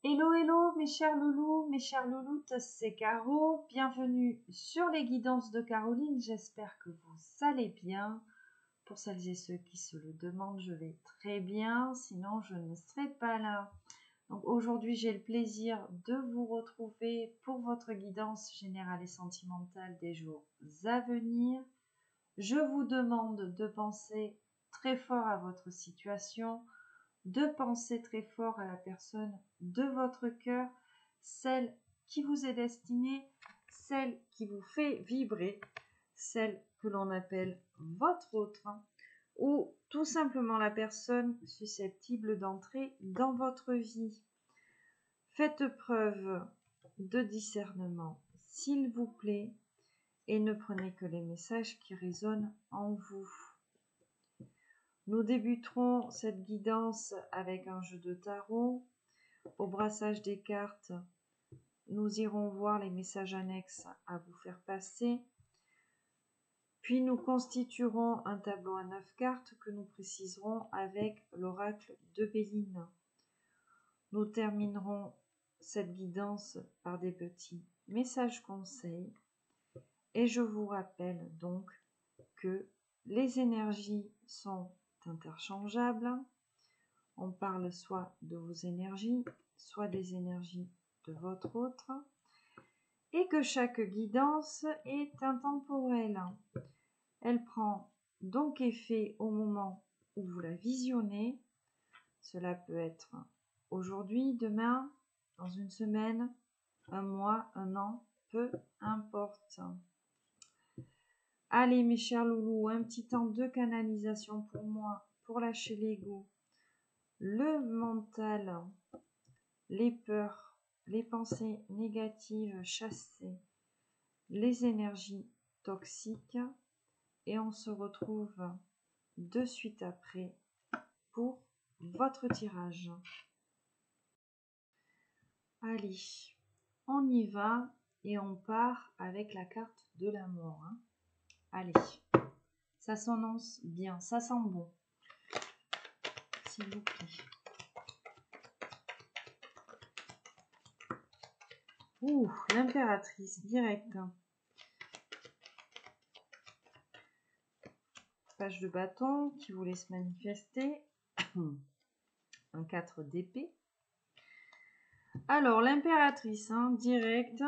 Hello, hello, mes chers loulous, mes chères louloutes, c'est Caro. Bienvenue sur les guidances de Caroline. J'espère que vous allez bien. Pour celles et ceux qui se le demandent, je vais très bien, sinon je ne serai pas là. Donc aujourd'hui, j'ai le plaisir de vous retrouver pour votre guidance générale et sentimentale des jours à venir. Je vous demande de penser très fort à votre situation, de penser très fort à la personne de votre cœur, celle qui vous est destinée, celle qui vous fait vibrer, celle que l'on appelle votre autre, ou tout simplement la personne susceptible d'entrer dans votre vie. Faites preuve de discernement, s'il vous plaît, et ne prenez que les messages qui résonnent en vous. Nous débuterons cette guidance avec un jeu de tarot. Au brassage des cartes, nous irons voir les messages annexes à vous faire passer. Puis nous constituerons un tableau à 9 cartes que nous préciserons avec l'oracle de Béline. Nous terminerons cette guidance par des petits messages conseils. Et je vous rappelle donc que les énergies sont interchangeables. On parle soit de vos énergies, soit des énergies de votre autre, et que chaque guidance est intemporelle. Elle prend donc effet au moment où vous la visionnez. Cela peut être aujourd'hui, demain, dans une semaine, un mois, un an, peu importe. Allez mes chers loulous, un petit temps de canalisation pour moi, pour lâcher l'ego, le mental, les peurs, les pensées négatives chassées, les énergies toxiques, et on se retrouve de suite après pour votre tirage. Allez, on y va et on part avec la carte de la mort. Allez, ça s'annonce bien, ça sent bon, s'il vous plaît. Ouh, l'impératrice, direct. Page de bâton qui vous laisse manifester. Un 4 d'épée. Alors, l'impératrice, direct.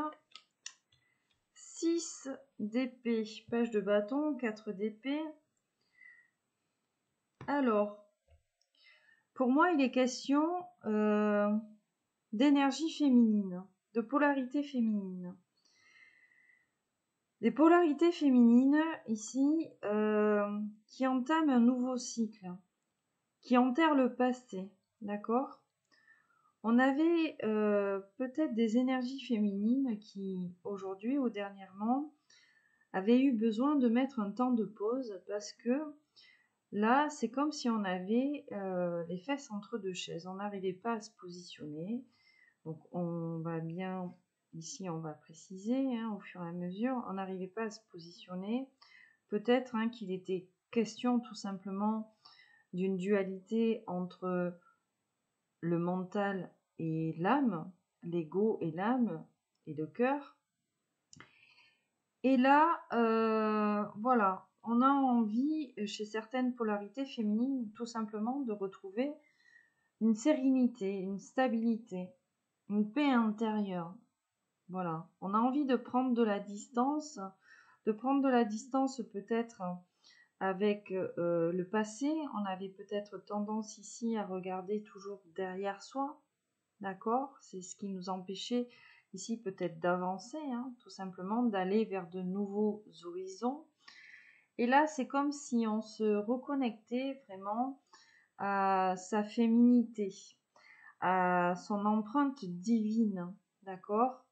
6 d'épée. Page de bâton, 4 d'épée. Alors, pour moi, il est question d'énergie féminine, de polarité féminine. Des polarités féminines ici qui entament un nouveau cycle, qui enterrent le passé, d'accord? On avait peut-être des énergies féminines qui, aujourd'hui ou dernièrement, avaient eu besoin de mettre un temps de pause parce que là, c'est comme si on avait les fesses entre deux chaises. On n'arrivait pas à se positionner. Donc, on va bien... Ici, on va préciser au fur et à mesure. On n'arrivait pas à se positionner. Peut-être qu'il était question tout simplement d'une dualité entre le mental et l'âme, l'ego et l'âme et le cœur. Et là, voilà, on a envie, chez certaines polarités féminines, tout simplement de retrouver une sérénité, une stabilité, une paix intérieure. Voilà, on a envie de prendre de la distance peut-être avec le passé. On avait peut-être tendance ici à regarder toujours derrière soi, d'accord? C'est ce qui nous empêchait ici peut-être d'avancer, tout simplement, d'aller vers de nouveaux horizons. Et là, c'est comme si on se reconnectait vraiment à sa féminité, à son empreinte divine, d'accord?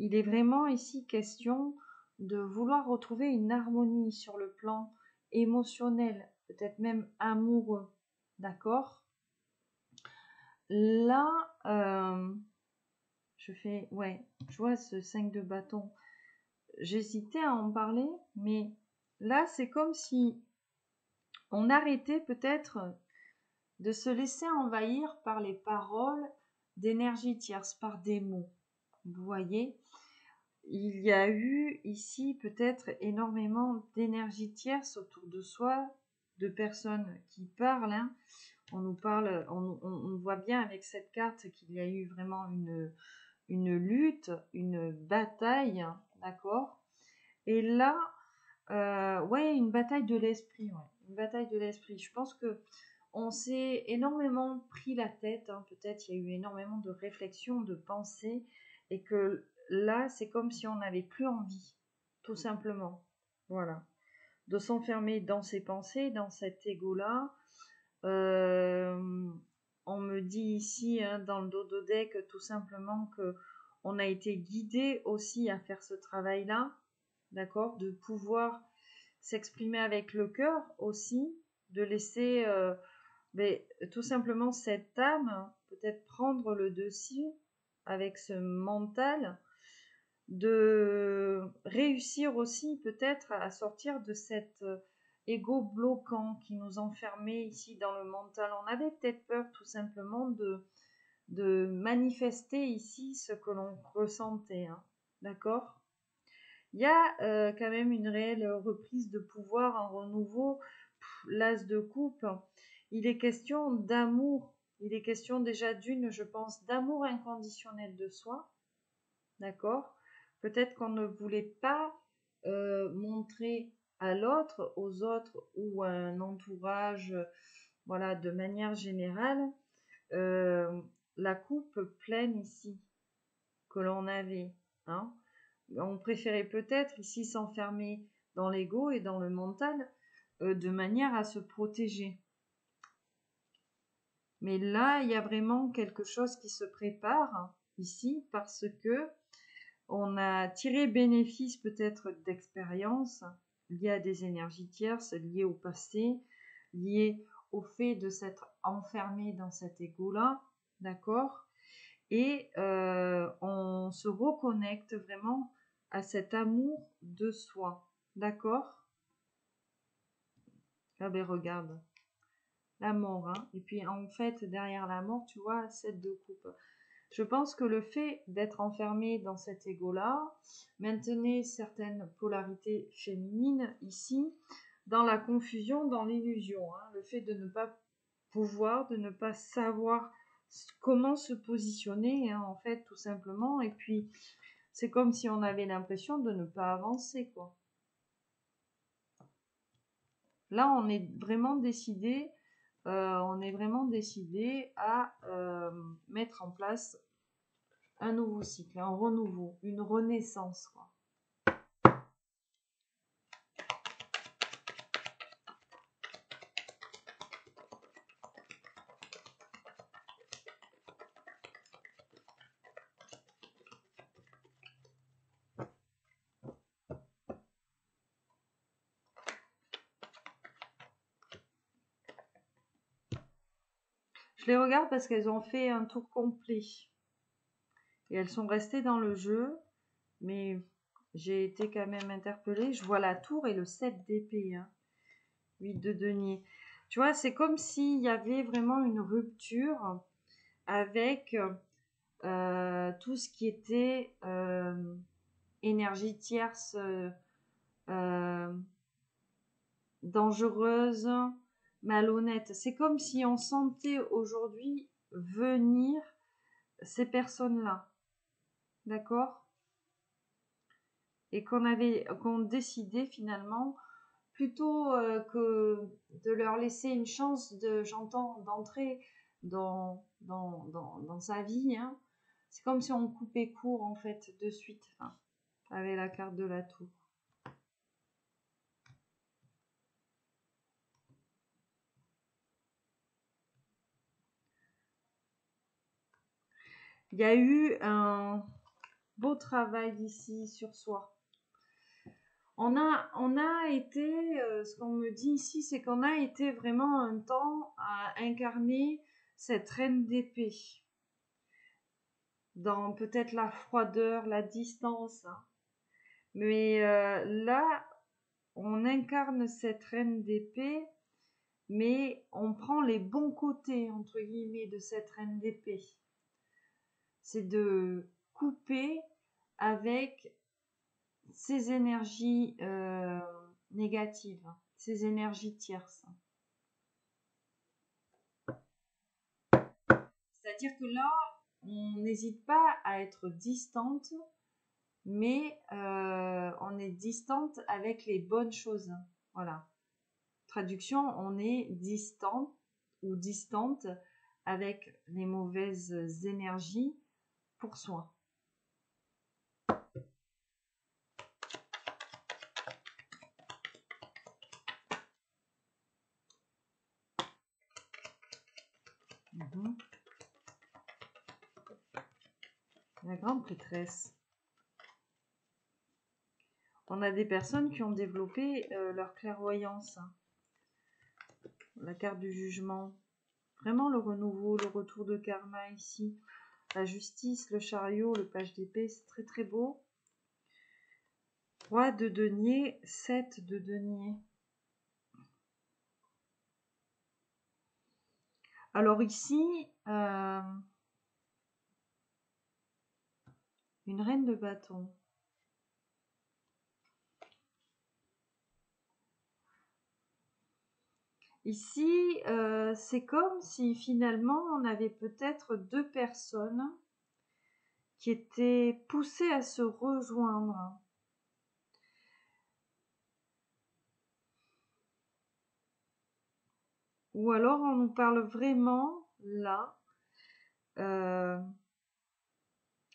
Il est vraiment ici question de vouloir retrouver une harmonie sur le plan émotionnel, peut-être même amoureux, d'accord? Là, je vois ce 5 de bâton. J'hésitais à en parler, mais là, c'est comme si on arrêtait peut-être de se laisser envahir par les paroles d'énergie tierce par des mots. Vous voyez, il y a eu ici peut-être énormément d'énergie tierce autour de soi, de personnes qui parlent. Hein. On nous parle, on voit bien avec cette carte qu'il y a eu vraiment une lutte, une bataille, d'accord? Et là, ouais, une bataille de l'esprit, ouais. Une bataille de l'esprit. Je pense que on s'est énormément pris la tête, hein. Peut-être il y a eu énormément de réflexions, de pensées, et que là, c'est comme si on n'avait plus envie, tout simplement. Voilà. De s'enfermer dans ses pensées, dans cet ego-là. On me dit ici, hein, dans le dodo deck, tout simplement que on a été guidé aussi à faire ce travail-là, d'accord, de pouvoir s'exprimer avec le cœur aussi, de laisser mais, tout simplement cette âme peut-être prendre le dessus avec ce mental, de réussir aussi peut-être à sortir de cet ego bloquant qui nous enfermait ici dans le mental. On avait peut-être peur tout simplement de manifester ici ce que l'on ressentait, hein. D'accord? Il y a quand même une réelle reprise de pouvoir, un renouveau. L'as de coupe, il est question d'amour. Il est question déjà d'une, je pense, d'amour inconditionnel de soi. D'accord? Peut-être qu'on ne voulait pas montrer à l'autre, aux autres ou à un entourage, voilà, de manière générale, la coupe pleine ici que l'on avait, hein. On préférait peut-être ici s'enfermer dans l'ego et dans le mental de manière à se protéger. Mais là, il y a vraiment quelque chose qui se prépare ici parce que on a tiré bénéfice peut-être d'expériences liées à des énergies tierces, liées au passé, liées au fait de s'être enfermé dans cet ego-là, d'accord? Et on se reconnecte vraiment à cet amour de soi, d'accord? Ah ben regarde, la mort, hein. Et puis en fait, derrière la mort, tu vois, 7 de coupe. Je pense que le fait d'être enfermé dans cet ego-là maintenait certaines polarités féminines ici, dans la confusion, dans l'illusion, hein. Le fait de ne pas pouvoir, de ne pas savoir comment se positionner, hein, en fait, tout simplement. Et puis, c'est comme si on avait l'impression de ne pas avancer, quoi. Là, on est vraiment décidé à mettre en place un nouveau cycle, un renouveau, une renaissance, quoi. Je les regarde parce qu'elles ont fait un tour complet. Et elles sont restées dans le jeu, mais j'ai été quand même interpellée. Je vois la tour et le 7 d'épée, hein. 8 de denier. Tu vois, c'est comme s'il y avait vraiment une rupture avec tout ce qui était énergie tierce, dangereuse, malhonnête. C'est comme si on sentait aujourd'hui venir ces personnes-là, d'accord? Et qu'on décidait finalement plutôt que de leur laisser une chance d'entrer dans sa vie, hein. C'est comme si on coupait court en fait de suite, hein, avec la carte de la tour. Il y a eu un beau travail ici sur soi. On a été, ce qu'on me dit ici, c'est qu'on a été vraiment un temps à incarner cette reine d'épée. Dans peut-être la froideur, la distance, hein. Mais là, on incarne cette reine d'épée, mais on prend les bons côtés, entre guillemets, de cette reine d'épée. c'est de couper avec ces énergies négatives, ces énergies tierces. C'est-à-dire que là, on n'hésite pas à être distante, mais on est distante avec les bonnes choses. Voilà. Traduction, on est distant ou distante avec les mauvaises énergies pour soi. La grande prêtresse. On a des personnes qui ont développé leur clairvoyance. La carte du jugement. Vraiment le renouveau, le retour de karma ici. La justice, le chariot, le page d'épée, c'est très très beau. Roi de denier, 7 de denier. Alors ici, une reine de bâton. Ici, c'est comme si finalement on avait peut-être deux personnes qui étaient poussées à se rejoindre. Ou alors on nous parle vraiment là.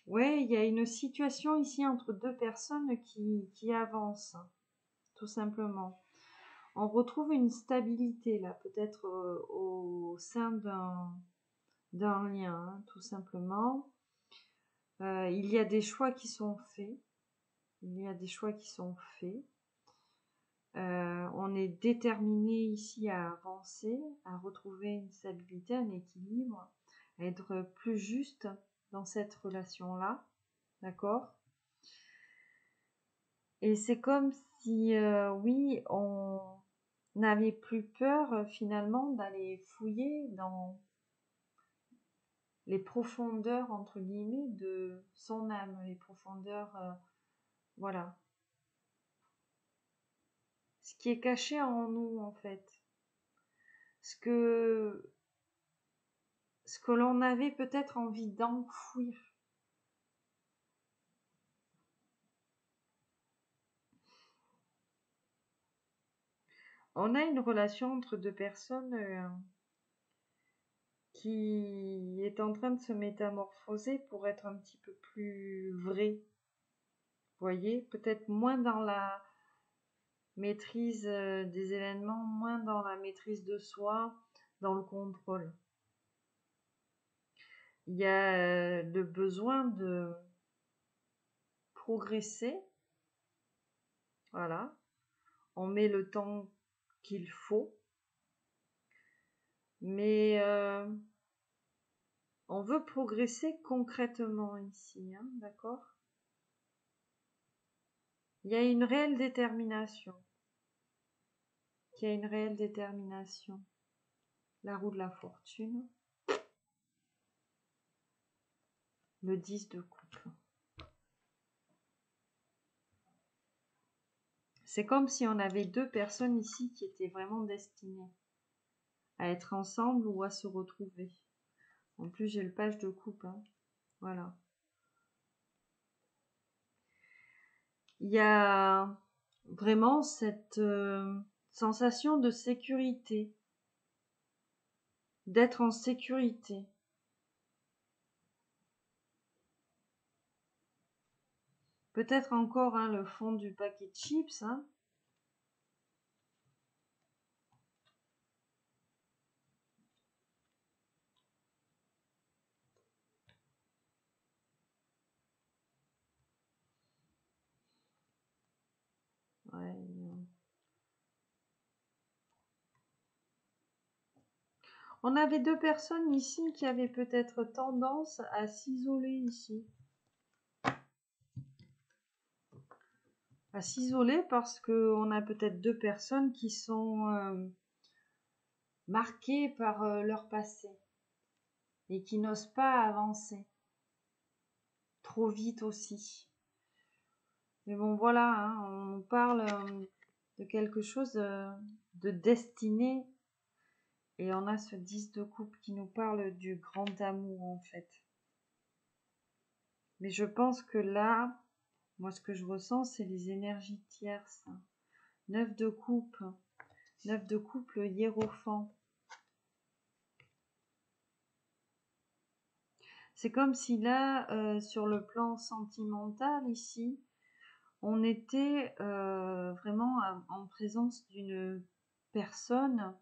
Ouais, il y a une situation ici entre deux personnes qui avancent, tout simplement. On retrouve une stabilité là, peut-être au sein d'un lien, hein, tout simplement. Il y a des choix qui sont faits. Il y a des choix qui sont faits. On est déterminé ici à avancer, à retrouver une stabilité, un équilibre, à être plus juste dans cette relation-là. D'accord ? Et c'est comme si, oui, on n'avait plus peur finalement d'aller fouiller dans les profondeurs, entre guillemets, de son âme, les profondeurs, voilà. Ce qui est caché en nous, en fait. Ce que l'on avait peut-être envie d'enfouir. On a une relation entre deux personnes qui est en train de se métamorphoser pour être un petit peu plus vraie. Vous voyez, peut-être moins dans la maîtrise des événements, moins dans la maîtrise de soi, dans le contrôle. Il y a le besoin de progresser. Voilà. On met le temps qu'il faut. Mais on veut progresser concrètement ici, hein, d'accord ? Il y a une réelle détermination. Il y a une réelle détermination. La roue de la fortune. Le 10 de coupe. C'est comme si on avait deux personnes ici qui étaient vraiment destinées à être ensemble ou à se retrouver. En plus, j'ai le page de coupe. Hein. Voilà. Il y a vraiment cette sensation de sécurité, d'être en sécurité. Peut-être encore hein, le fond du paquet de chips. Hein. Ouais. On avait deux personnes ici qui avaient peut-être tendance à s'isoler ici. À s'isoler parce qu'on a peut-être deux personnes qui sont marquées par leur passé et qui n'osent pas avancer. trop vite aussi. Mais bon, voilà, hein, on parle de quelque chose de destiné. Et on a ce 10 de coupe qui nous parle du grand amour, en fait. Mais je pense que là, moi, ce que je ressens, c'est les énergies tierces. 9 de coupe. 9 de coupe, le hiérophant. C'est comme si là, sur le plan sentimental, ici, on était vraiment en présence d'une personne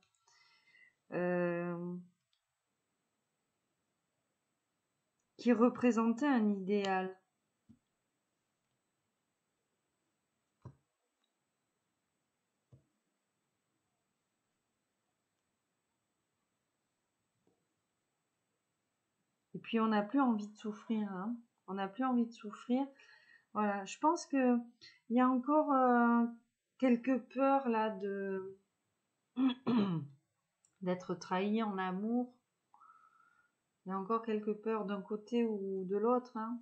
qui représentait un idéal. Et puis on n'a plus envie de souffrir, hein. On n'a plus envie de souffrir. Voilà, je pense que il y a encore quelques peurs là de d'être trahi en amour. Il y a encore quelques peurs d'un côté ou de l'autre, hein.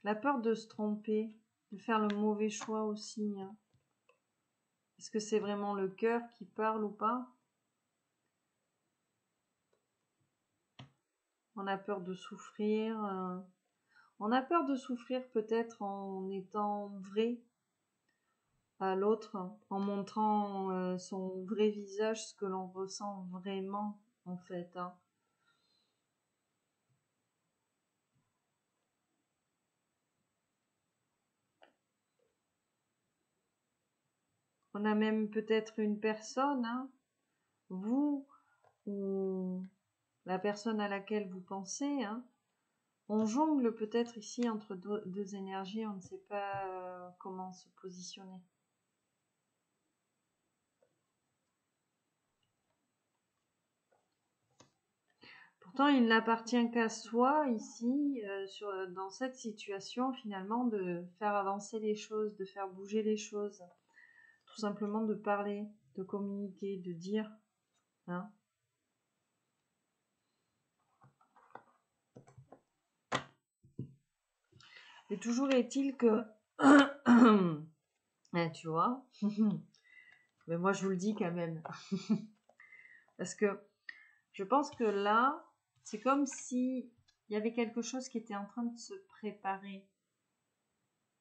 La peur de se tromper, de faire le mauvais choix aussi, hein. Est-ce que c'est vraiment le cœur qui parle ou pas? On a peur de souffrir. On a peur de souffrir peut-être en étant vrai à l'autre, en montrant son vrai visage, ce que l'on ressent vraiment en fait, hein. On a même peut-être une personne, hein, vous ou la personne à laquelle vous pensez, hein. On jongle peut-être ici entre deux énergies, on ne sait pas comment se positionner. Pourtant, il n'appartient qu'à soi ici, dans cette situation, finalement, de faire avancer les choses, de faire bouger les choses. Tout simplement de parler, de communiquer, de dire, hein. Et toujours est-il que, tu vois, mais moi je vous le dis quand même, parce que je pense que là, c'est comme si il y avait quelque chose qui était en train de se préparer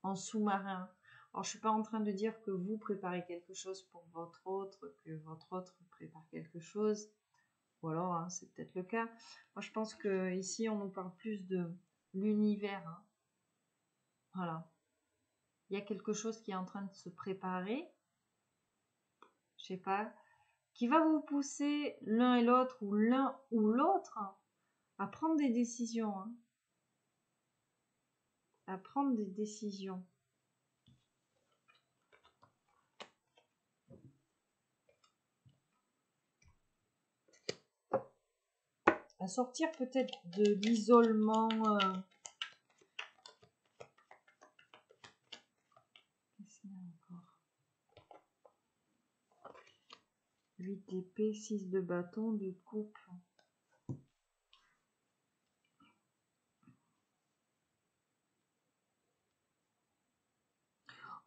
en sous-marin. Alors, je suis pas en train de dire que vous préparez quelque chose pour votre autre, que votre autre prépare quelque chose, ou alors, hein, c'est peut-être le cas. Moi, je pense que ici, on nous parle plus de l'univers, hein. Voilà. Il y a quelque chose qui est en train de se préparer, je sais pas, qui va vous pousser l'un et l'autre, ou l'un ou l'autre, hein, à prendre des décisions, hein. À prendre des décisions. À sortir peut-être de l'isolement. Qu'est-ce qu'il y a encore? 8 d'épée, 6 de bâton, de coupe.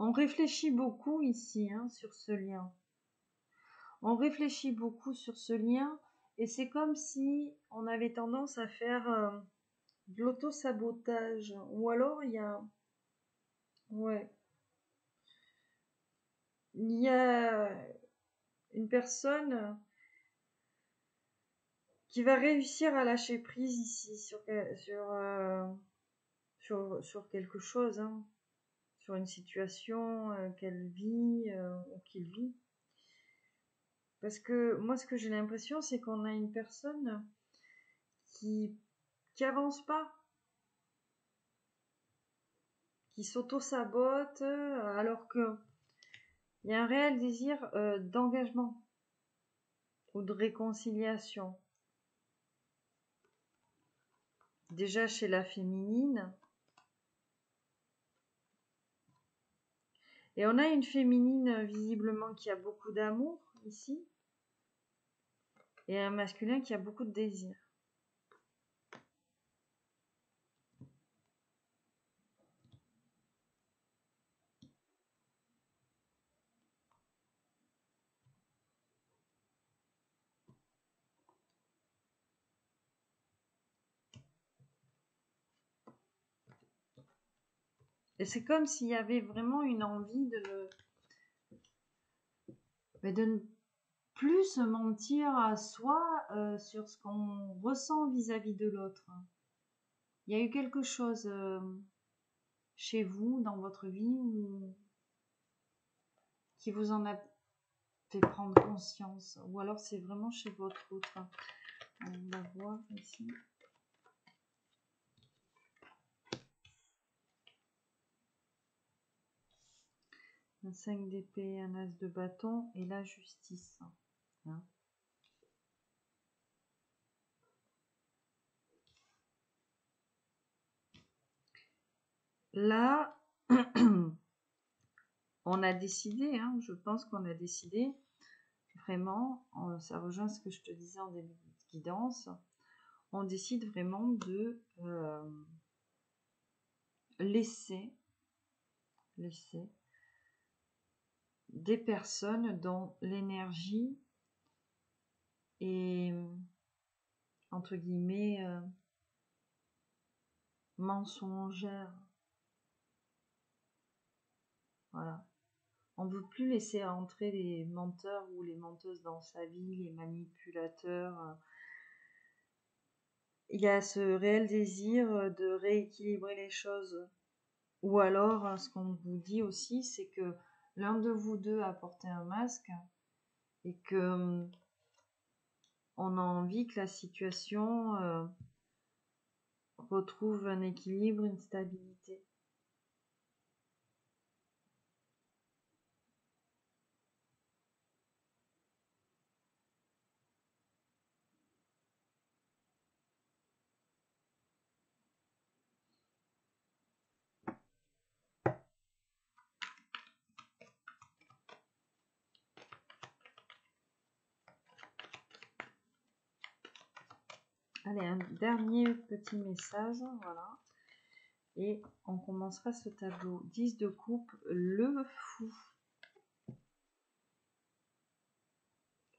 On réfléchit beaucoup ici, hein, sur ce lien. On réfléchit beaucoup sur ce lien et c'est comme si on avait tendance à faire de l'auto-sabotage. Ou alors il y a... Ouais. Il y a une personne qui va réussir à lâcher prise ici sur quelque chose, hein, sur une situation qu'elle vit ou qu'il vit. Parce que moi, ce que j'ai l'impression, c'est qu'on a une personne qui avance pas, qui s'auto-sabote, alors que il y a un réel désir d'engagement ou de réconciliation. Déjà chez la féminine. Et on a une féminine visiblement qui a beaucoup d'amour ici. Et un masculin qui a beaucoup de désir. Et c'est comme s'il y avait vraiment une envie de ne plus se mentir à soi sur ce qu'on ressent vis-à-vis de l'autre. Il y a eu quelque chose chez vous, dans votre vie, qui vous en a fait prendre conscience. Ou alors c'est vraiment chez votre autre. On va voir ici. Un 5 d'épée, un as de bâton et la justice. Hein. Là, on a décidé, hein, je pense qu'on a décidé, vraiment, ça rejoint ce que je te disais en début de guidance, on décide vraiment de laisser des personnes dont l'énergie est, entre guillemets, mensongère. Voilà. On ne veut plus laisser entrer les menteurs ou les menteuses dans sa vie, les manipulateurs. Il y a ce réel désir de rééquilibrer les choses. Ou alors, ce qu'on vous dit aussi, c'est que l'un de vous deux a porté un masque et que on a envie que la situation retrouve un équilibre, une stabilité. Allez, un dernier petit message, voilà. Et on commencera ce tableau. 10 de coupe, le fou.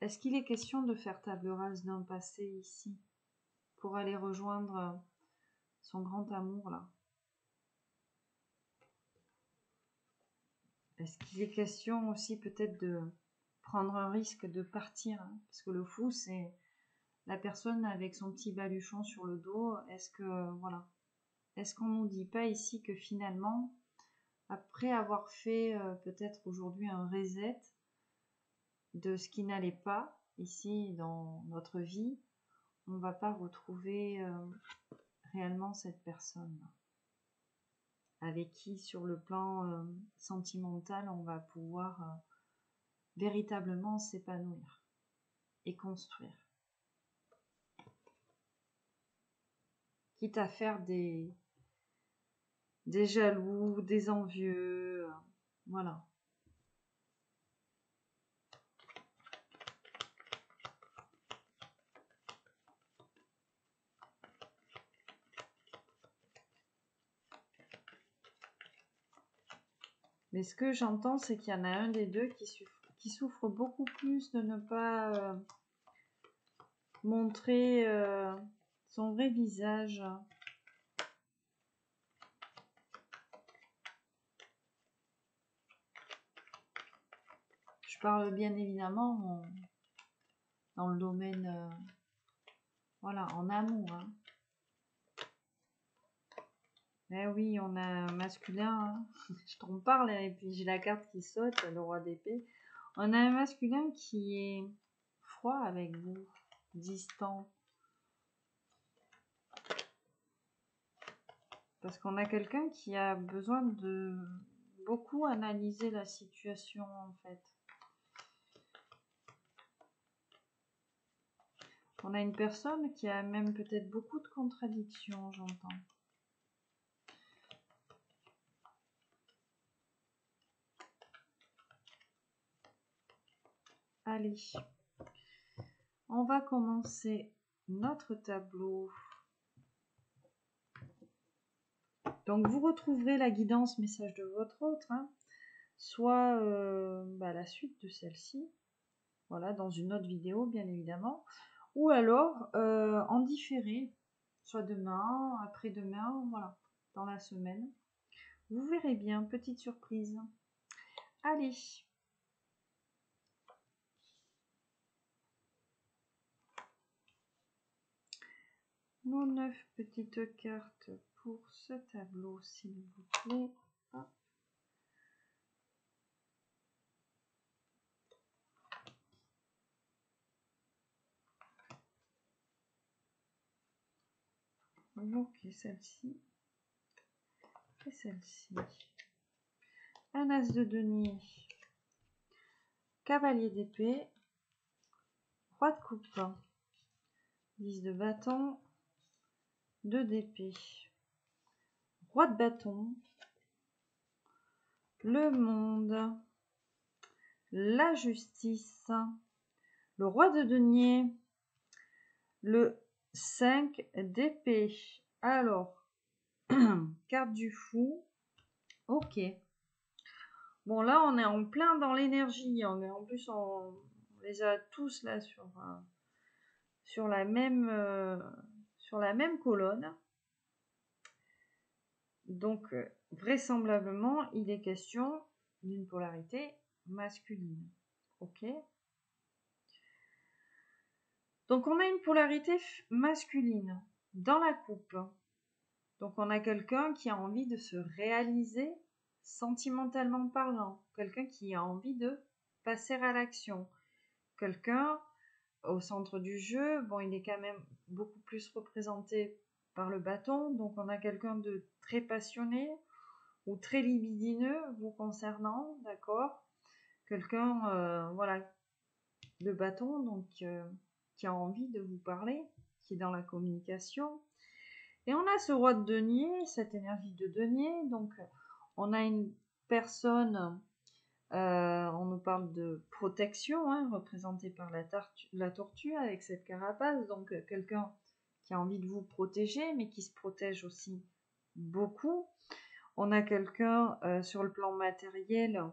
Est-ce qu'il est question de faire table rase d'un passé ici pour aller rejoindre son grand amour là? Est-ce qu'il est question aussi peut-être de prendre un risque de partir, hein? Parce que le fou, c'est la personne avec son petit baluchon sur le dos. Est-ce que, voilà, est-ce qu'on nous dit pas ici que finalement, après avoir fait peut-être aujourd'hui un reset de ce qui n'allait pas ici dans notre vie, on ne va pas retrouver réellement cette personne avec qui sur le plan sentimental on va pouvoir véritablement s'épanouir et construire, quitte à faire des jaloux, des envieux, voilà. Mais ce que j'entends, c'est qu'il y en a un des deux qui souffre beaucoup plus de ne pas montrer son vrai visage. Je parle bien évidemment dans le domaine, voilà, en amour. Hein. Eh oui, on a un masculin, hein. Je t'en parle et puis j'ai la carte qui saute, le roi d'épée. On a un masculin qui est froid avec vous, distant. Parce qu'on a quelqu'un qui a besoin de beaucoup analyser la situation en fait. On a une personne qui a même peut-être beaucoup de contradictions, j'entends. Allez, on va commencer notre tableau. Donc vous retrouverez la guidance message de votre autre, hein, soit la suite de celle-ci, voilà, dans une autre vidéo bien évidemment, ou alors en différé, soit demain, après-demain, voilà, dans la semaine. Vous verrez bien, petite surprise. Allez. Nos 9 petites cartes pour ce tableau, s'il vous plaît. Hop. Ok, celle-ci. Et celle-ci. Un as de denier. Cavalier d'épée. Roi de coupe. 10 de bâton. 2 d'épée. Roi de bâton. Le monde. La justice. Le roi de denier. Le 5 d'épée. Alors, carte du fou. Ok. Bon, là, on est en plein dans l'énergie. En plus, on les a tous là sur la même colonne. Donc, vraisemblablement, il est question d'une polarité masculine. Ok. Donc, on a une polarité masculine dans la coupe. Donc, on a quelqu'un qui a envie de se réaliser sentimentalement parlant. Quelqu'un qui a envie de passer à l'action. Quelqu'un au centre du jeu, bon, il est quand même beaucoup plus représenté par le bâton. Donc, on a quelqu'un de très passionné ou très libidineux vous concernant, d'accord? Quelqu'un, voilà, de bâton, donc qui a envie de vous parler, qui est dans la communication. Et on a ce roi de denier, cette énergie de denier. Donc, on a une personne, on nous parle de protection, hein, représentée par la tortue avec cette carapace. Donc, quelqu'un qui a envie de vous protéger, mais qui se protège aussi beaucoup. On a quelqu'un sur le plan matériel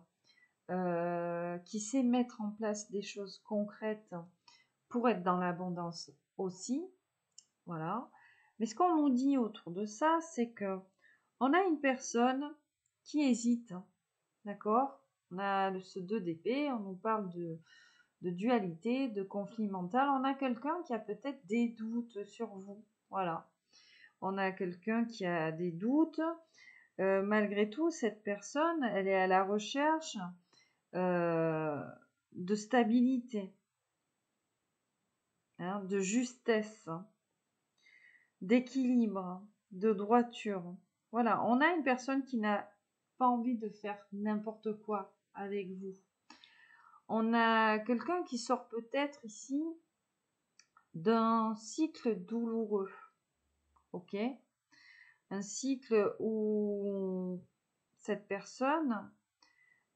qui sait mettre en place des choses concrètes pour être dans l'abondance aussi. Voilà. Mais ce qu'on nous dit autour de ça, c'est que on a une personne qui hésite. D'accord? On a ce 2 d'épée, on nous parle de dualité, de conflit mental. On a quelqu'un qui a peut-être des doutes sur vous. Voilà. On a quelqu'un qui a des doutes. Malgré tout, cette personne, elle est à la recherche de stabilité, hein, de justesse, d'équilibre, de droiture. Voilà, on a une personne qui n'a pas envie de faire n'importe quoi avec vous. On a quelqu'un qui sort peut-être ici d'un cycle douloureux, ok? Un cycle où cette personne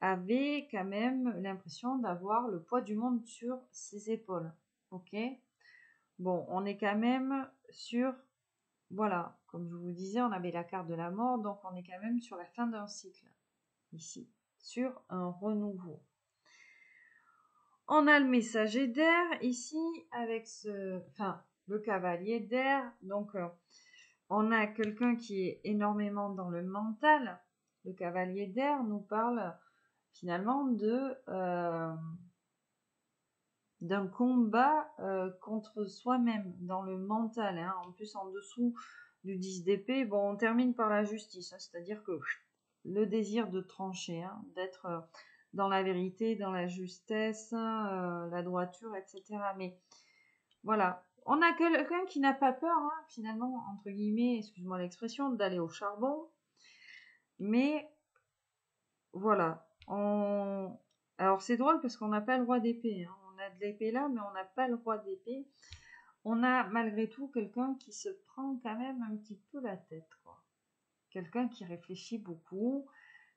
avait quand même l'impression d'avoir le poids du monde sur ses épaules, ok? Bon, on est quand même sur, voilà, comme je vous disais, on avait la carte de la mort, donc on est quand même sur la fin d'un cycle, ici, sur un renouveau. On a le messager d'air, ici, avec le cavalier d'air, donc on a quelqu'un qui est énormément dans le mental. Le cavalier d'air nous parle finalement d'un combat contre soi-même dans le mental, hein. En plus, en dessous du 10 d'épée, bon, on termine par la justice, hein, c'est-à-dire que le désir de trancher, hein, d'être dans la vérité, dans la justesse, la droiture, etc. Mais voilà, on a quelqu'un qui n'a pas peur, hein, finalement, entre guillemets, excuse-moi l'expression, d'aller au charbon. Mais voilà, alors c'est drôle parce qu'on n'a pas le roi d'épée, hein. On a de l'épée là, mais on n'a pas le roi d'épée. On a malgré tout quelqu'un qui se prend quand même un petit peu la tête, quoi. Quelqu'un qui réfléchit beaucoup.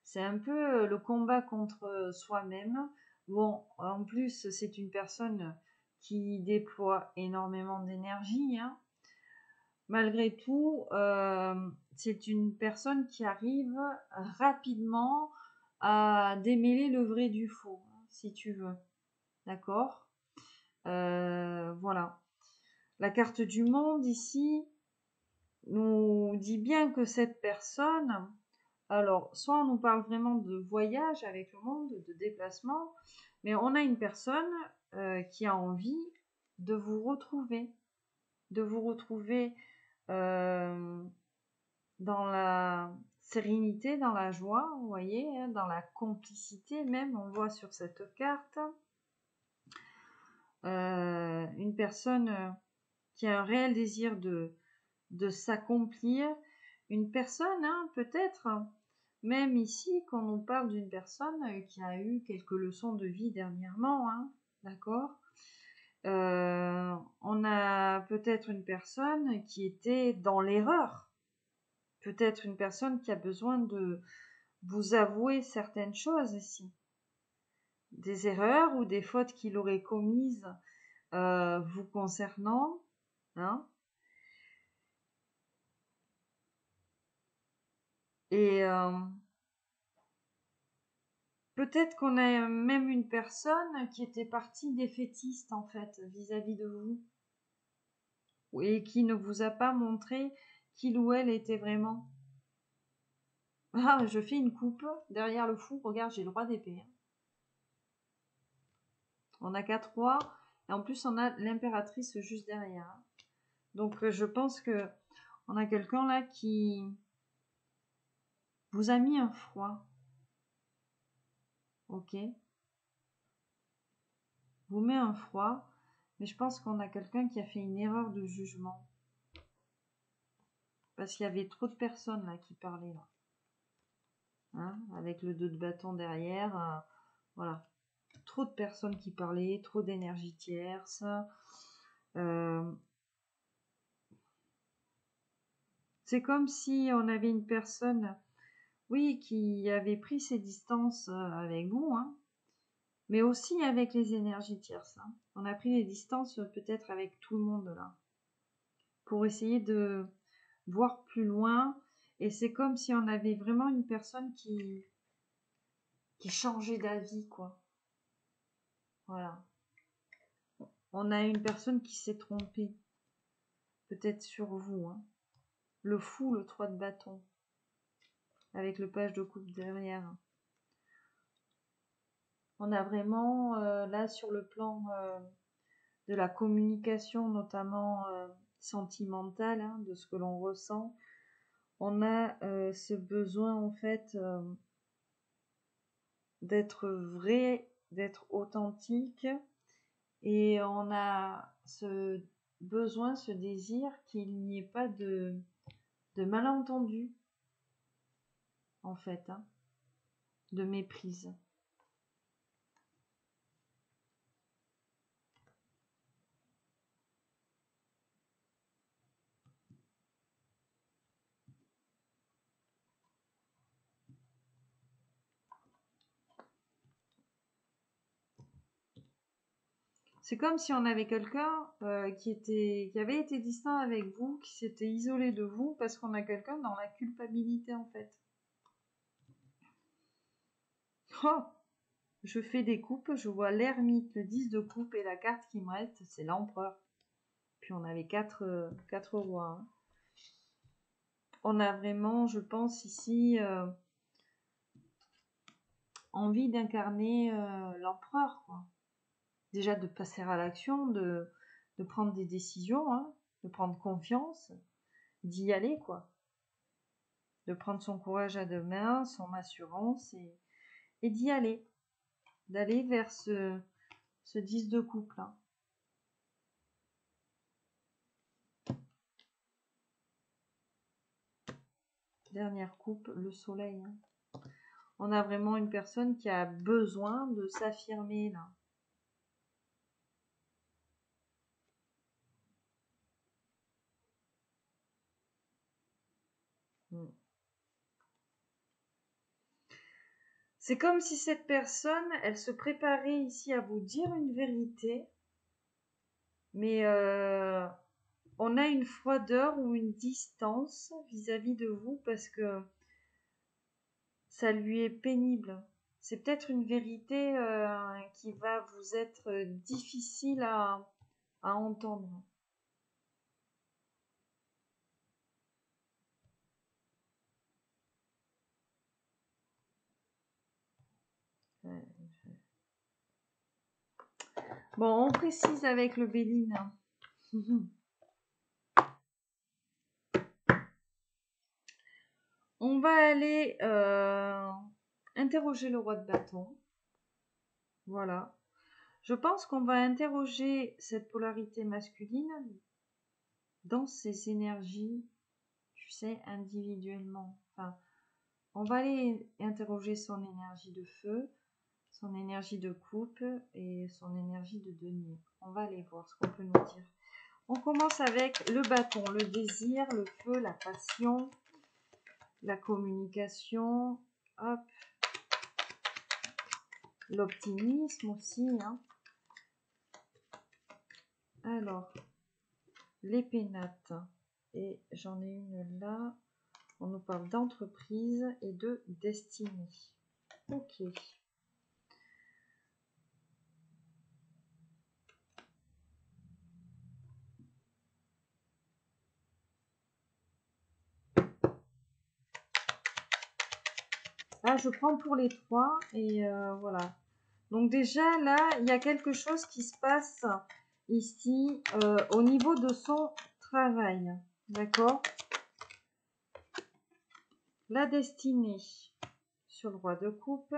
C'est un peu le combat contre soi-même. Bon, en plus, c'est une personne qui déploie énormément d'énergie, hein. Malgré tout, c'est une personne qui arrive rapidement à démêler le vrai du faux, hein, si tu veux. D'accord? Voilà. La carte du monde ici nous dit bien que cette personne Alors, soit on nous parle vraiment de voyage avec le monde, de déplacement, mais on a une personne qui a envie de vous retrouver, euh, dans la sérénité, dans la joie, vous voyez, hein, dans la complicité même, on voit sur cette carte. Une personne qui a un réel désir de s'accomplir, une personne, hein, peut-être, même ici, quand on parle d'une personne qui a eu quelques leçons de vie dernièrement, hein, d'accord. On a peut-être une personne qui était dans l'erreur, peut-être une personne qui a besoin de vous avouer certaines choses ici, des erreurs ou des fautes qu'il aurait commises vous concernant, hein. Et peut-être qu'on a même une personne qui était partie défaitiste en fait vis-à-vis de vous et qui ne vous a pas montré qu'il ou elle était vraiment. Ah, je fais une coupe derrière le fou, regarde, j'ai le roi d'épée. Hein. On a 4 rois et en plus on a l'impératrice juste derrière. Hein. Donc je pense que on a quelqu'un là qui vous a mis un froid. Ok. Vous met un froid, mais je pense qu'on a quelqu'un qui a fait une erreur de jugement. Parce qu'il y avait trop de personnes là qui parlaient là. Hein, avec le 2 de bâton derrière. Voilà. Trop de personnes qui parlaient, trop d'énergie tierce. C'est comme si on avait une personne, oui, qui avait pris ses distances avec vous, hein, mais aussi avec les énergies tierces. Hein. On a pris les distances peut-être avec tout le monde là, pour essayer de voir plus loin. Et c'est comme si on avait vraiment une personne qui changeait d'avis, quoi. Voilà. On a une personne qui s'est trompée, peut-être sur vous. Hein. Le fou, le 3 de bâton, avec le page de coupe derrière. On a vraiment, là, sur le plan de la communication, notamment sentimentale, hein, de ce que l'on ressent, on a ce besoin, en fait, d'être vrai, d'être authentique, et on a ce besoin, ce désir qu'il n'y ait pas de malentendu, en fait, hein, de méprise. C'est comme si on avait quelqu'un qui avait été distant avec vous, qui s'était isolé de vous, parce qu'on a quelqu'un dans la culpabilité, en fait. Oh, je fais des coupes, je vois l'ermite, le 10 de coupe, et la carte qui me reste, c'est l'empereur. Puis on avait 4 rois. Hein. On a vraiment, je pense, ici, envie d'incarner l'empereur, quoi. Déjà de passer à l'action, de prendre des décisions, hein, de prendre confiance, d'y aller, quoi. De prendre son courage à deux mains, son assurance, et d'y aller. D'aller vers ce 10 de coupe, là. Dernière coupe, le soleil. Hein. On a vraiment une personne qui a besoin de s'affirmer, là. C'est comme si cette personne, elle se préparait ici à vous dire une vérité, mais on a une froideur ou une distance vis-à-vis de vous parce que ça lui est pénible. C'est peut-être une vérité qui va vous être difficile à entendre. Bon, on précise avec le Béline. On va aller interroger le roi de bâton. Voilà. Je pense qu'on va interroger cette polarité masculine dans ses énergies, tu sais, individuellement. Enfin, on va aller interroger son énergie de feu, son énergie de coupe et son énergie de denier. On va aller voir ce qu'on peut nous dire. On commence avec le bâton, le désir, le feu, la passion, la communication, hop, l'optimisme aussi, hein. Alors, les pénates, et j'en ai une là, on nous parle d'entreprise et de destinée. Ok. Là, je prends pour les trois et voilà. Donc déjà, là, il y a quelque chose qui se passe ici au niveau de son travail. D'accord? La destinée sur le roi de coupe.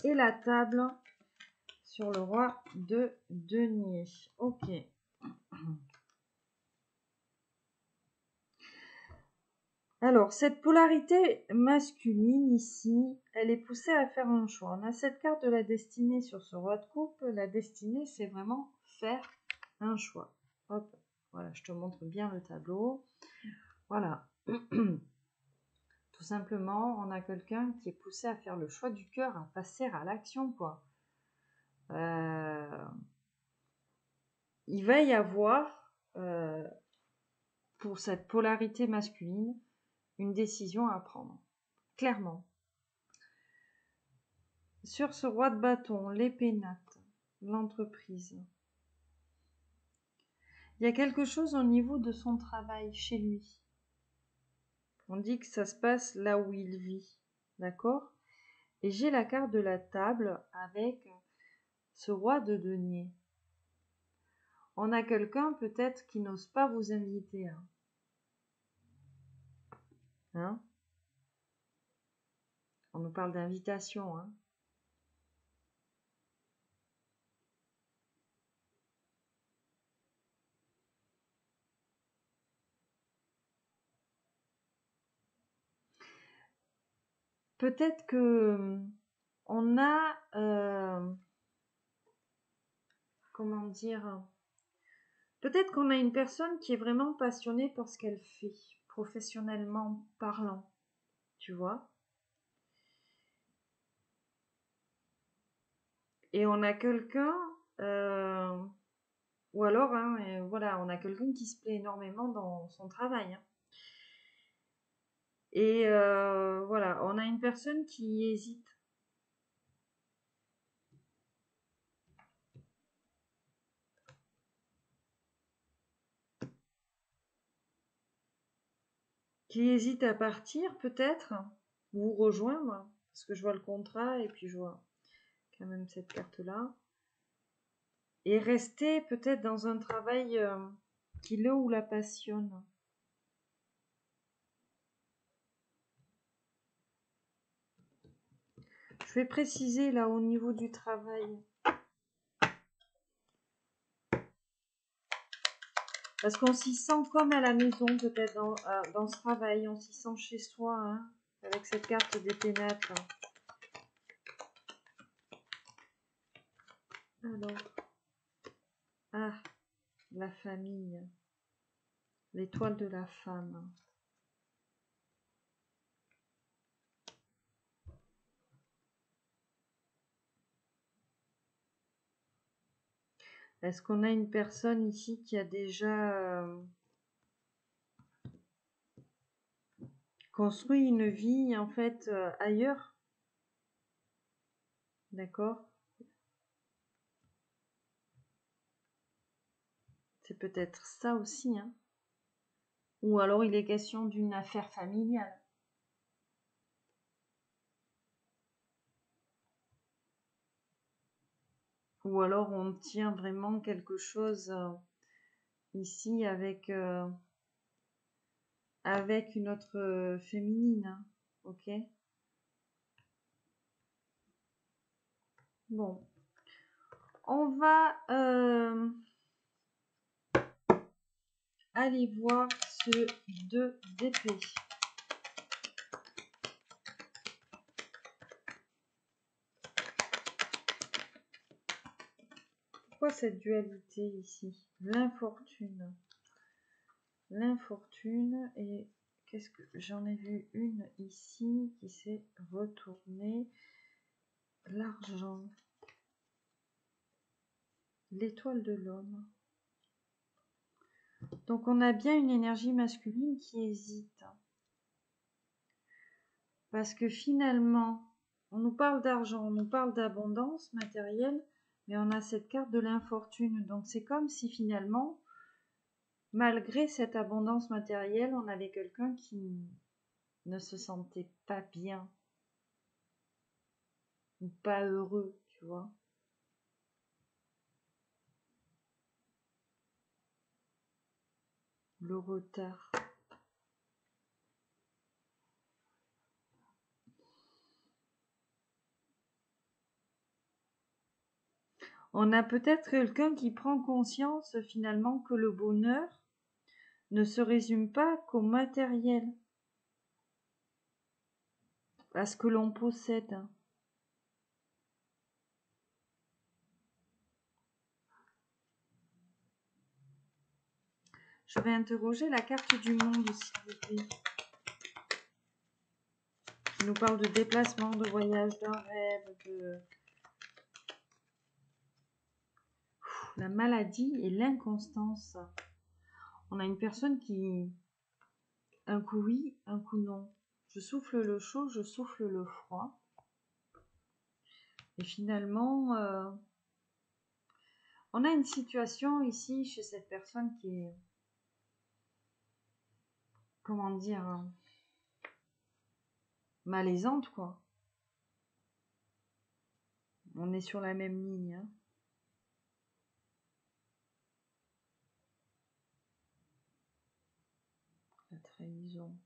Et la table sur le roi de denier. Ok. Alors, cette polarité masculine ici, elle est poussée à faire un choix. On a cette carte de la destinée sur ce roi de coupe. La destinée, c'est vraiment faire un choix. Hop, voilà, je te montre bien le tableau. Voilà. Tout simplement, on a quelqu'un qui est poussé à faire le choix du cœur, à passer à l'action, quoi. Il va y avoir, pour cette polarité masculine, une décision à prendre, clairement. Sur ce roi de bâton, les pénates, l'entreprise. Il y a quelque chose au niveau de son travail chez lui. On dit que ça se passe là où il vit, d'accord? Et j'ai la carte de la table avec ce roi de denier. On a quelqu'un peut-être qui n'ose pas vous inviter. Hein? On nous parle d'invitation. Hein? Peut-être que on a, comment dire, peut-être qu'on a une personne qui est vraiment passionnée par ce qu'elle fait, professionnellement parlant, tu vois. Et on a quelqu'un, ou alors, hein, voilà, on a quelqu'un qui se plaît énormément dans son travail. Hein. Et voilà, on a une personne qui hésite. Qui hésite à partir peut-être, ou rejoindre, parce que je vois le contrat et puis je vois quand même cette carte-là. Et rester peut-être dans un travail qui le ou la passionne. Je vais préciser là au niveau du travail. Parce qu'on s'y sent comme à la maison, peut-être dans ce travail. On s'y sent chez soi, hein, avec cette carte des pénates. Alors, ah, la famille. L'étoile de la femme. Est-ce qu'on a une personne ici qui a déjà construit une vie en fait ailleurs? D'accord? C'est peut-être ça aussi, hein? Ou alors il est question d'une affaire familiale. Ou alors on tient vraiment quelque chose ici avec une autre féminine, hein, ok? Bon, on va aller voir ce 2 d'épée. Pourquoi cette dualité ici? L'infortune. L'infortune, et qu'est-ce que j'en ai vu une ici qui s'est retournée. L'argent. L'étoile de l'homme. Donc on a bien une énergie masculine qui hésite. Parce que finalement, on nous parle d'argent, on nous parle d'abondance matérielle, mais on a cette carte de l'infortune. Donc c'est comme si finalement, malgré cette abondance matérielle, on avait quelqu'un qui ne se sentait pas bien ou pas heureux, tu vois. Le retard. On a peut-être quelqu'un qui prend conscience finalement que le bonheur ne se résume pas qu'au matériel, à ce que l'on possède. Je vais interroger la carte du monde, s'il vous plaît. Qui nous parle de déplacement, de voyage, d'un rêve, de la maladie et l'inconstance. On a une personne qui, un coup oui, un coup non. Je souffle le chaud, je souffle le froid. Et finalement, on a une situation ici chez cette personne qui est, comment dire, malaisante, quoi. On est sur la même ligne, hein. La trahison.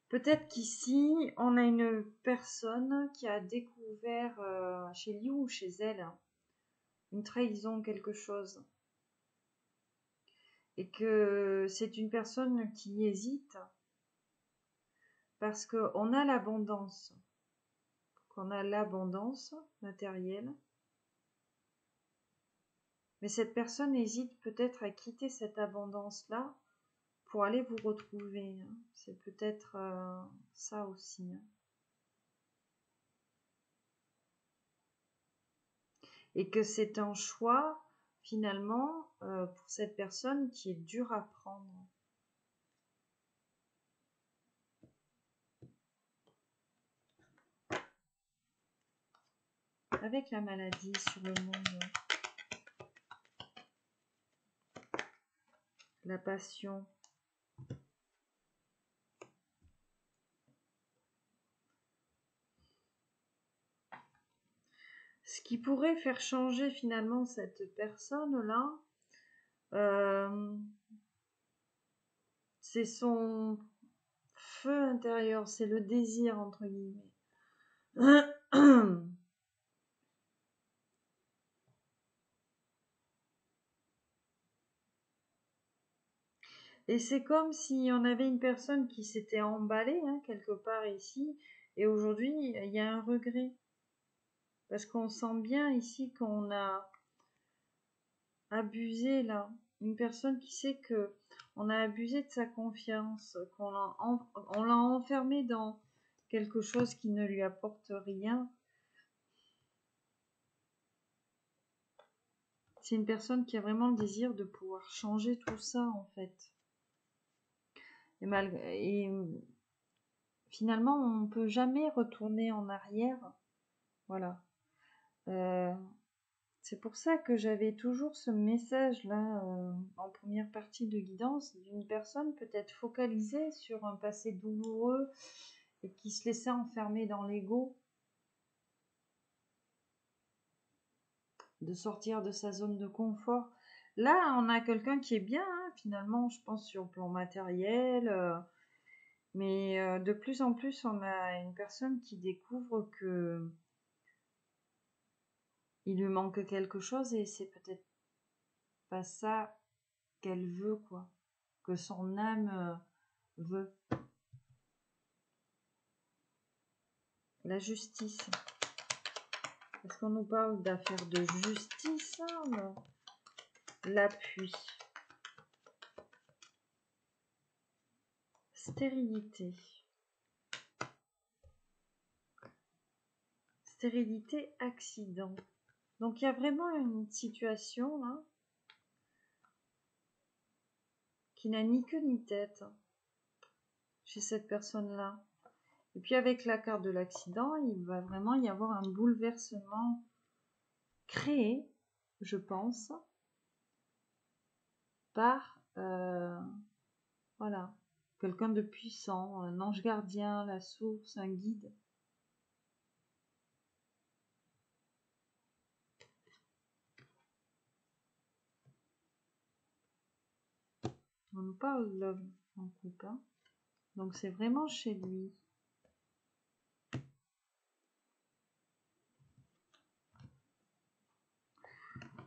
Peut-être qu'ici, on a une personne qui a découvert chez lui ou chez elle une trahison, quelque chose. Et que c'est une personne qui hésite parce qu'on a l'abondance. Qu'on a l'abondance matérielle. Mais cette personne hésite peut-être à quitter cette abondance-là pour aller vous retrouver. C'est peut-être ça aussi. Et que c'est un choix, finalement, pour cette personne qui est dur à prendre. Avec la maladie sur le monde. La passion. Ce qui pourrait faire changer finalement cette personne-là, c'est son feu intérieur, c'est le désir, entre guillemets. Et c'est comme si on avait une personne qui s'était emballée quelque part ici, et aujourd'hui, il y a un regret. Parce qu'on sent bien ici qu'on a abusé là. Une personne qui sait que on a abusé de sa confiance, qu'on l'a enfermé dans quelque chose qui ne lui apporte rien. C'est une personne qui a vraiment le désir de pouvoir changer tout ça en fait. Et finalement, on ne peut jamais retourner en arrière. Voilà. C'est pour ça que j'avais toujours ce message-là en première partie de guidance d'une personne peut-être focalisée sur un passé douloureux et qui se laissait enfermer dans l'ego, de sortir de sa zone de confort. Là, on a quelqu'un qui est bien, hein, finalement, je pense, sur le plan matériel, mais de plus en plus, on a une personne qui découvre que il lui manque quelque chose et c'est peut-être pas ça qu'elle veut, quoi, que son âme veut. La justice. Est-ce qu'on nous parle d'affaires de justice, hein? L'appui. Stérilité. Stérilité, accident. Donc il y a vraiment une situation là qui n'a ni queue ni tête chez cette personne-là. Et puis avec la carte de l'accident, il va vraiment y avoir un bouleversement créé, je pense, par voilà, quelqu'un de puissant, un ange gardien, la source, un guide. On nous parle de l'homme en couple, hein. Donc c'est vraiment chez lui.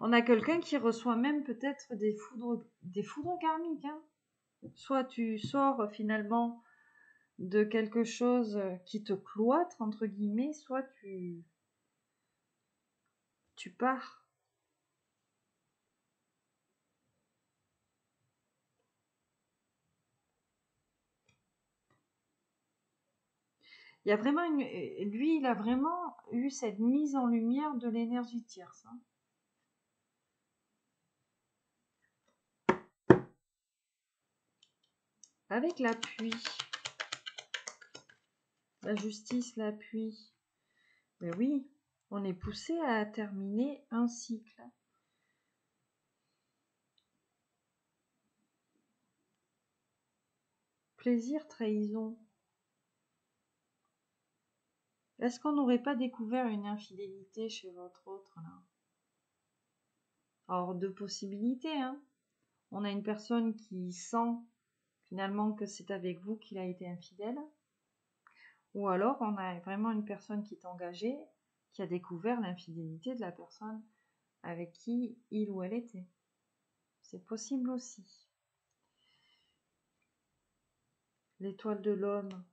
On a quelqu'un qui reçoit même peut-être des foudres karmiques, hein. Soit tu sors finalement de quelque chose qui te cloître, entre guillemets, soit tu pars. Il y a vraiment lui, il a vraiment eu cette mise en lumière de l'énergie tierce, hein. Avec l'appui, la justice, l'appui. Mais oui, on est poussé à terminer un cycle. Plaisir, trahison. Est-ce qu'on n'aurait pas découvert une infidélité chez votre autre là? Alors, deux possibilités, hein. On a une personne qui sent finalement que c'est avec vous qu'il a été infidèle. Ou alors, on a vraiment une personne qui est engagée, qui a découvert l'infidélité de la personne avec qui il ou elle était. C'est possible aussi. L'étoile de l'homme.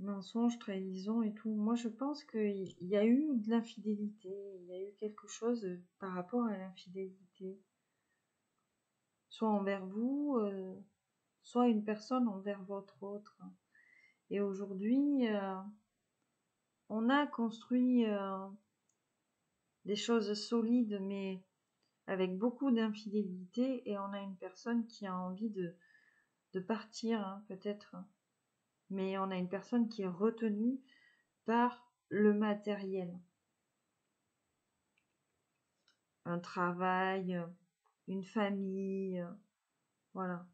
Mensonge, trahison et tout. Moi, je pense qu'il y a eu de l'infidélité. Il y a eu quelque chose par rapport à l'infidélité. Soit envers vous, soit une personne envers votre autre. Et aujourd'hui, on a construit des choses solides, mais avec beaucoup d'infidélité, et on a une personne qui a envie de partir, hein, peut-être. Mais on a une personne qui est retenue par le matériel. Un travail, une famille, voilà.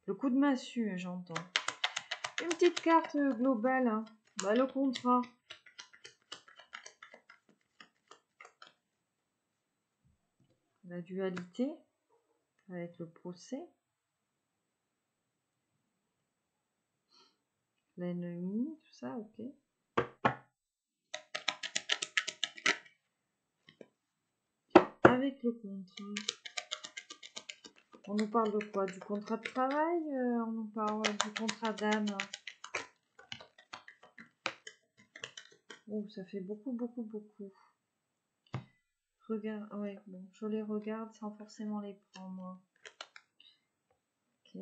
Le coup de massue, j'entends. Une petite carte globale, hein. Bah, le contrat. La dualité avec le procès. L'ennemi, tout ça, ok. Avec le contrat. On nous parle de quoi? Du contrat de travail? On nous parle du contrat d'âme. Oh, ça fait beaucoup, beaucoup, beaucoup. Regarde, ouais, bon, je les regarde sans forcément les prendre. Ok.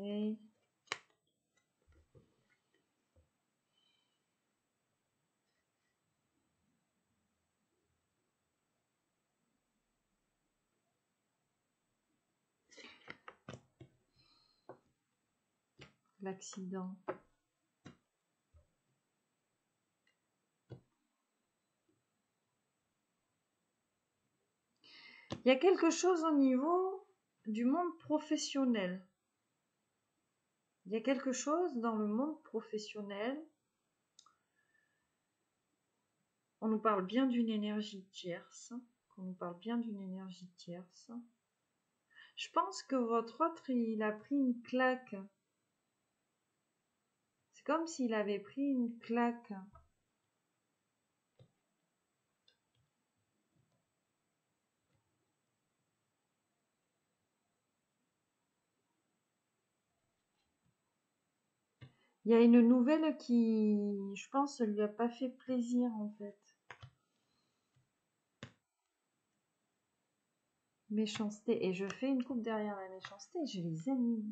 l'accident. Il y a quelque chose au niveau du monde professionnel. Il y a quelque chose dans le monde professionnel. On nous parle bien d'une énergie tierce. On nous parle bien d'une énergie tierce. Je pense que votre autre, il a pris une claque. C'est comme s'il avait pris une claque. Il y a une nouvelle qui, je pense, lui a pas fait plaisir en fait. Méchanceté. Et je fais une coupe derrière la méchanceté. Je les aime.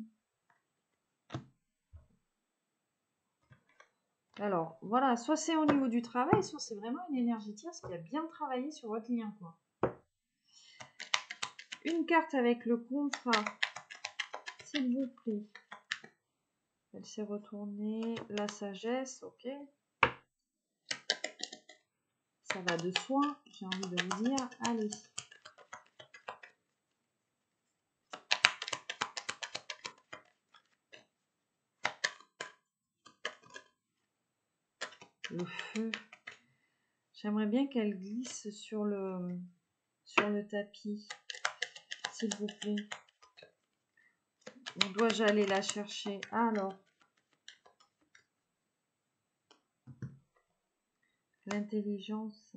Alors, voilà. Soit c'est au niveau du travail, soit c'est vraiment une énergie tierce qui a bien travaillé sur votre lien, quoi. Une carte avec le contrat. S'il vous plaît. Elle s'est retournée. La sagesse, ok. Ça va de soi. J'ai envie de vous dire, allez. Le feu. J'aimerais bien qu'elle glisse sur le tapis. S'il vous plaît. Où dois-je aller la chercher? Alors. L'intelligence.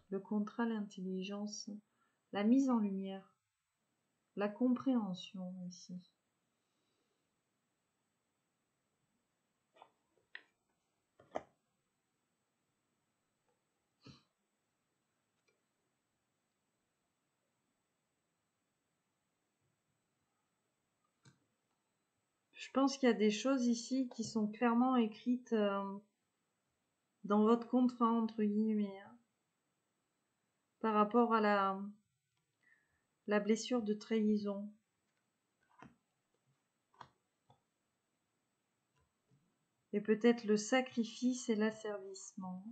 Le contrat, l'intelligence. La mise en lumière. La compréhension ici. Je pense qu'il y a des choses ici qui sont clairement écrites dans votre contrat, entre guillemets, hein, par rapport à la blessure de trahison. Et peut-être le sacrifice et l'asservissement.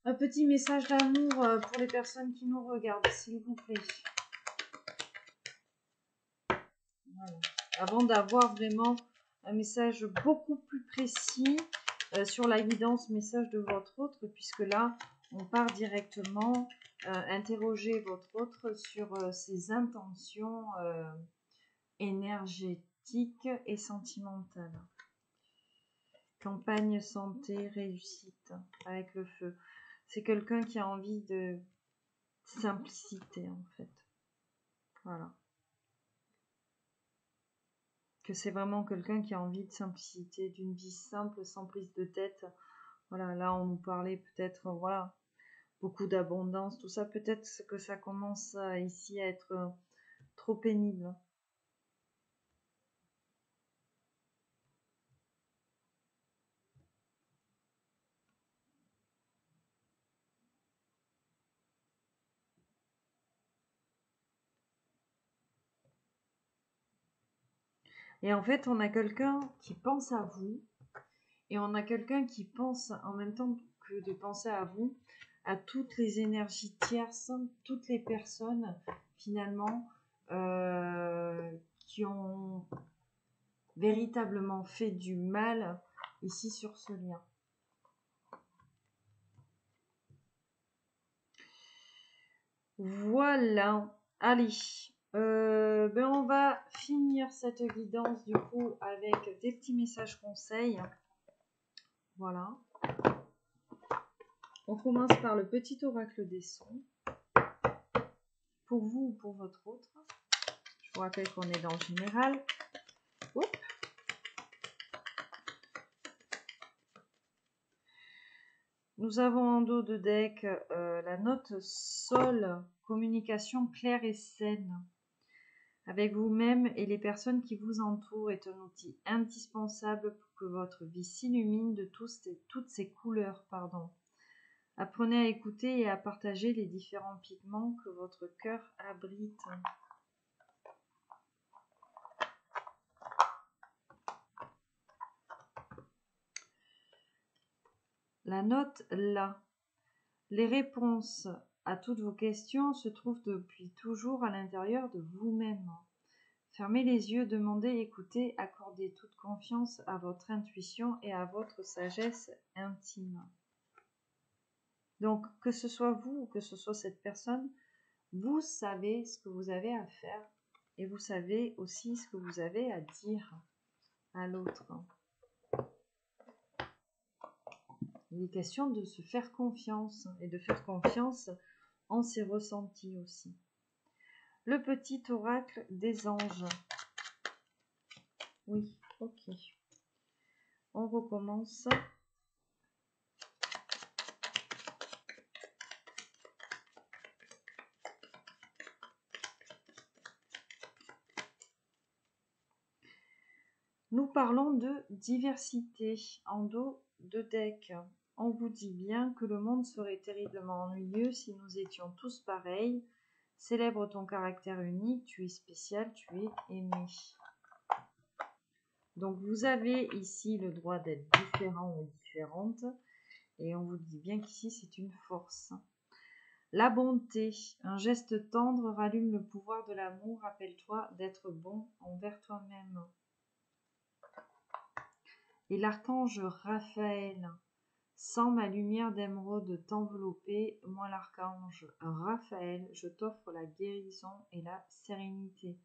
Un petit message d'amour pour les personnes qui nous regardent, s'il vous plaît. Voilà. Avant d'avoir vraiment un message beaucoup plus précis sur la guidance message de votre autre, puisque là, on part directement interroger votre autre sur ses intentions énergétiques et sentimentales. Campagne santé réussite avec le feu. C'est quelqu'un qui a envie de simplicité en fait. Voilà. Que c'est vraiment quelqu'un qui a envie de simplicité, d'une vie simple, sans prise de tête. Voilà, là on nous parlait peut-être, voilà, beaucoup d'abondance, tout ça. Peut-être que ça commence ici à être trop pénible. Et en fait, on a quelqu'un qui pense à vous, et on a quelqu'un qui pense en même temps que de penser à vous, à toutes les énergies tierces, toutes les personnes finalement qui ont véritablement fait du mal ici sur ce lien. Voilà, allez, on va finir cette guidance du coup avec des petits messages conseils. Voilà. On commence par le petit oracle des sons. Pour vous ou pour votre autre. Je vous rappelle qu'on est dans le général. Oups. Nous avons en dos de deck la note Sol, communication claire et saine. Avec vous-même et les personnes qui vous entourent est un outil indispensable pour que votre vie s'illumine de toutes ses couleurs. Apprenez à écouter et à partager les différents pigments que votre cœur abrite. la note là. Les réponses à toutes vos questions se trouvent depuis toujours à l'intérieur de vous-même. Fermez les yeux, demandez, écoutez, accordez toute confiance à votre intuition et à votre sagesse intime. Donc, que ce soit vous ou que ce soit cette personne, vous savez ce que vous avez à faire et vous savez aussi ce que vous avez à dire à l'autre. Il est question de se faire confiance et de faire confiance en ses ressentis aussi. Le petit oracle des anges. Oui, ok. On recommence. Nous parlons de diversité en dos de deck. On vous dit bien que le monde serait terriblement ennuyeux si nous étions tous pareils. Célèbre ton caractère unique, tu es spécial, tu es aimé. Donc vous avez ici le droit d'être différent ou différente. Et on vous dit bien qu'ici c'est une force. La bonté, un geste tendre rallume le pouvoir de l'amour. Rappelle-toi d'être bon envers toi-même. Et l'archange Raphaël, sens ma lumière d'émeraude t'envelopper, moi l'archange Raphaël, je t'offre la guérison et la sérénité.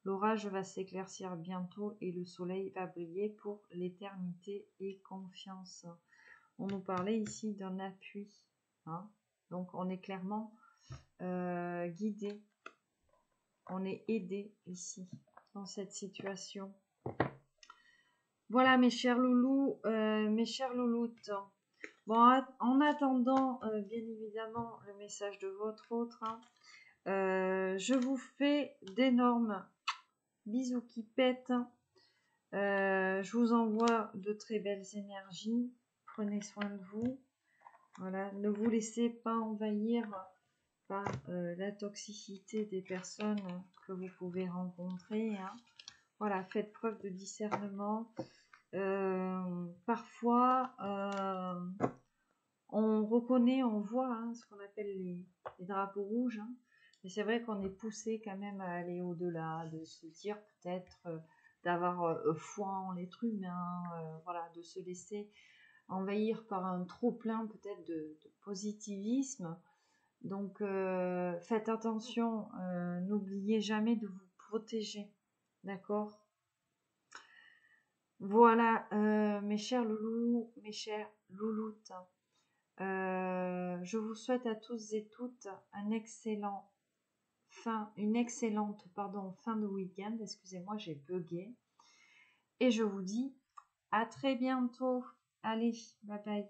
L'orage va s'éclaircir bientôt et le soleil va briller pour l'éternité et confiance. On nous parlait ici d'un appui, hein. Donc on est clairement guidé, on est aidé ici dans cette situation. Voilà mes chers loulous, mes chères louloutes. Bon, en attendant, bien évidemment, le message de votre autre, hein, je vous fais d'énormes bisous qui pètent. Je vous envoie de très belles énergies. Prenez soin de vous. Voilà, ne vous laissez pas envahir par la toxicité des personnes que vous pouvez rencontrer, hein. Voilà, faites preuve de discernement. Parfois, on reconnaît, on voit, hein, ce qu'on appelle les drapeaux rouges, hein. Mais c'est vrai qu'on est poussé quand même à aller au-delà, de se dire peut-être d'avoir foi en l'être humain, voilà, de se laisser envahir par un trop-plein peut-être de positivisme. Donc faites attention, n'oubliez jamais de vous protéger, d'accord? Voilà, mes chers loulous, mes chères louloutes, je vous souhaite à tous et toutes une excellente fin de week-end. Excusez-moi, j'ai bugué. Et je vous dis à très bientôt. Allez, bye bye.